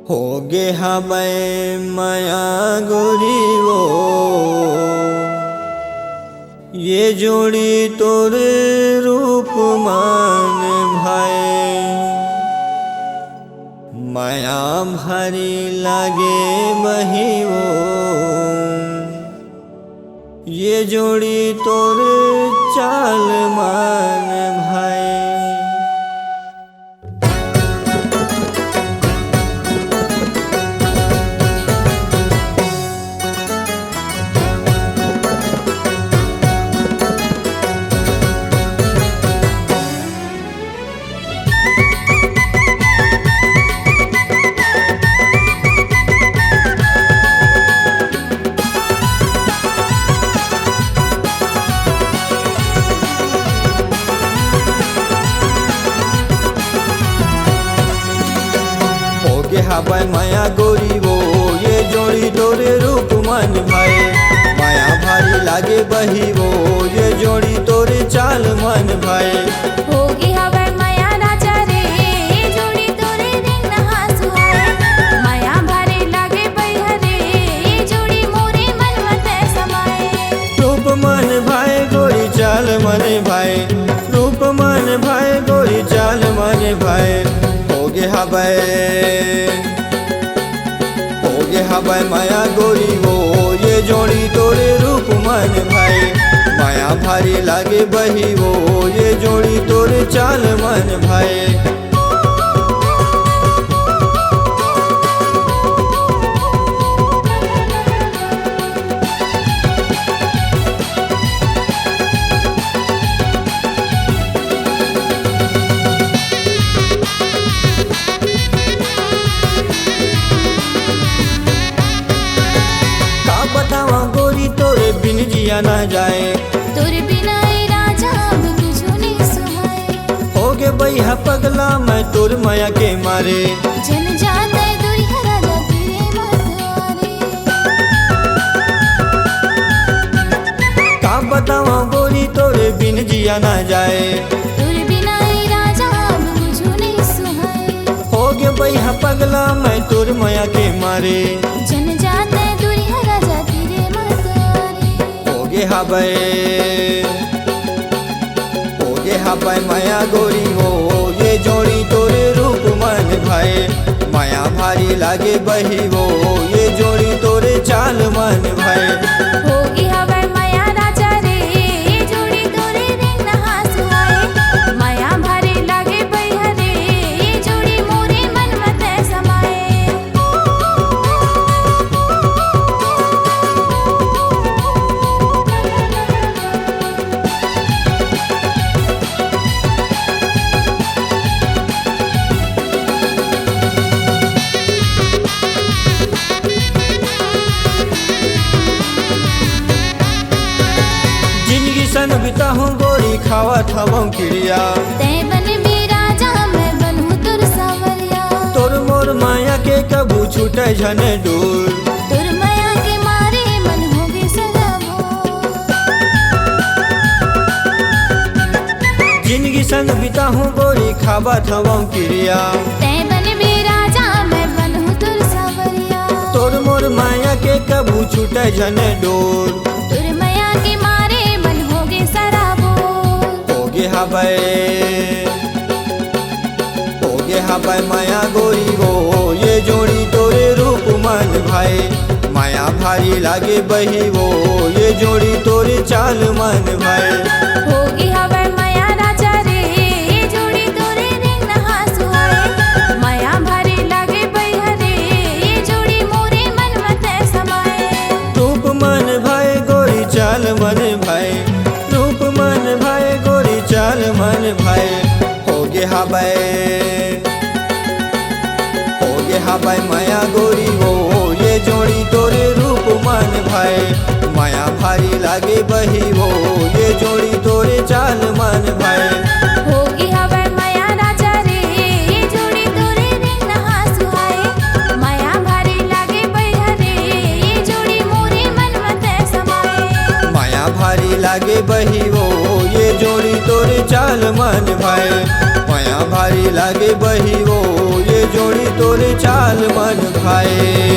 होगे हमें माया गोरी वो ये जोड़ी तोर रूप मान भाई माया भारी लागे बही वो ये जोड़ी तोर चाल मान भाई। हाबाय माया गोरी वो ये जोड़ी तोरे रूप मन भाई माया भारी लागे बही वो ये जोड़ी तोरे चाल मन भाई। होगी हाबाय माया राजा रे ये जोड़ी तोरे दिन नहा सुहाए माया भारी लागे बही रे ये जोड़ी मोरे मन मत समाए। रूप मन भाई गोरी चाल मन भाई रूप मन भाई गोरी चाल मन भाई। होगे हाबाय माया गोरी वो ये जोड़ी तोरे रूप मन भाई माया भारी लागे बही वो ये जोड़ी तोरे चाल मन भाई। बिन जिया ना जाए तोर बिना राजा अब कुछ नहीं सुहाए। होगे बैहा पगला मैं तोर माया के मारे जन जाते दुरिया राजा तेरे मतवारे। का बतावा गोरी तोरे बिन जिया ना जाए तोर बिना राजा अब कुछ नहीं सुहाए। होगे बैहा पगला मैं तोर माया के मारे जन जाते दुरिया राजा तेरे होगे हाबाय माया गोरी हो ये जोड़ी तोरे रूप मन भाई माया भारी लागे बही वो ये जोड़ी तोरे चाल मन भाई। होगी हाबाय माया राजा रे ये जोड़ी तोरे दिन नहा सुहाए माया भारी लागे बही रे ये जोड़ी मोरे मन मत समाए। सन बिता हूँ गोरी खावा थावा क्रिया तै बन मेरा जा मैं बनूं तुर सावरिया। तोर मोर माया के कबू छूटे झन दूर तुर माया के मारे मन होगे सदाबो। जिंदगी संग बिता हूँ गोरी खावा थावा क्रिया तै बन मेरा जा मैं बनूं तुर सावरिया। तोर मोर माया के कबू छूटे झन दूर तुर माया के मारे मन होगे सराबो। होगे हाबाय माया गोरी वो ये जोड़ी तोरे रूप मन भाई माया भारी लागे बही वो ये जोड़ी तोरे चाल मन भाई। होगी हाबाय माया राजा रे ये जोड़ी तोरे दिन नहा सुहाए माया भारी लागे बही रे ये जोड़ी मोरे मन मत समाए। रूप मन भाई गोरी चाल मन भाई रूप मन भाई गोरी चाल मन भाई। होगे हाबाय माया गोरी हो ये जोड़ी तोरे रूप मन भाई माया भारी लागे बही हो ये जोड़ी तोरे चाल मन भाई। होगी हाबाय माया राजा रे ये जोड़ी तोरे दिन नहा सुहाए माया भारी लागे बही रे ये जोड़ी मोरे मन मत समाए। माया भारी लागे बही वो ये जोड़ी तोरे चाल मन भाई माया भारी लागे बही वो ये जोड़ी तोरे चाल मन भाए।